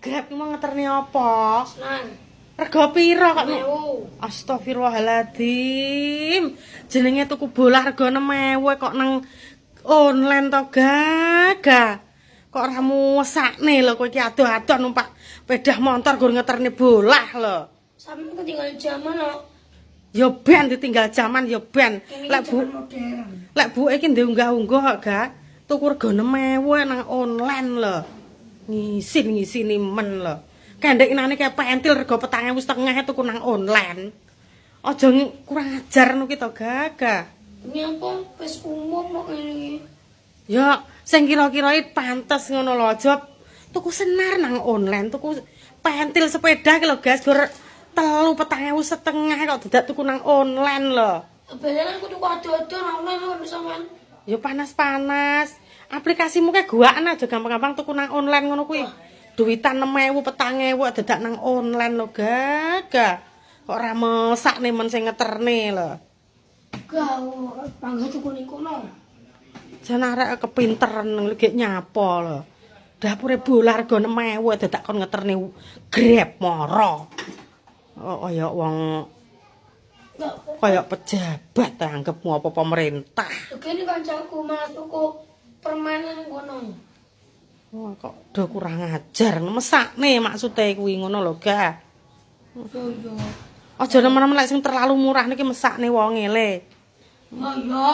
Grab mau ngeterne apa? Senang. Rego pira kok? 6.000. Astagfirullahaladzim. Jenenge tuku bolah rego 6.000 kok nang online to, Gaga. Kok ora musakne lho kowe iki ado-ado numpak pedah motor gur ngeterne bolah lho. Sampe ketinggalan zaman lho. Ya ben ditinggal zaman ya ben. Lek Bu, Modern. lek buke iki ndek unggah-unggah kok, Ga. Tuku rego 6.000 nang online lho. Ngisin-ngisini men lho. Kendekane kaya pentil rego 4.500 tuku nang online. Aja kurang ajar ngono ki to, Gaga. Ini apa? Wis umum kok ini. Ya, sing kira-kira pantes ngono lho, aja tuku senar nang online, tuku pentil sepeda ki lho, Gas, gur 3.500 kok dadak tuku nang online lho. Beneran kudu ado-ado nang online lho sampean. Ya panas-panas. Aplikasimu kayak guaan aja gampang-gampang tuku nang online ngono kuwi. Duitan 6.000, 4.000 dadak nang online lho, Gaga. Kok ora mesakne men sing ngeterne lho. Kau bangga tuku ning kono. Jan arek kepinteran lagi nyapa lho. Dapure bola rego 6.000 dadak kon ngeterne Grab moro. Oh, kaya wong kaya pejabat anggapmu apa pemerintah. Begini kancaku malah tuku permainan kono. Wah, kok do kurang ajar. Mesakne maksude kuwi ngono lho, Ga. Yo. Aja nemen-nemen lek sing terlalu murah niki mesakne wonge le. Ya.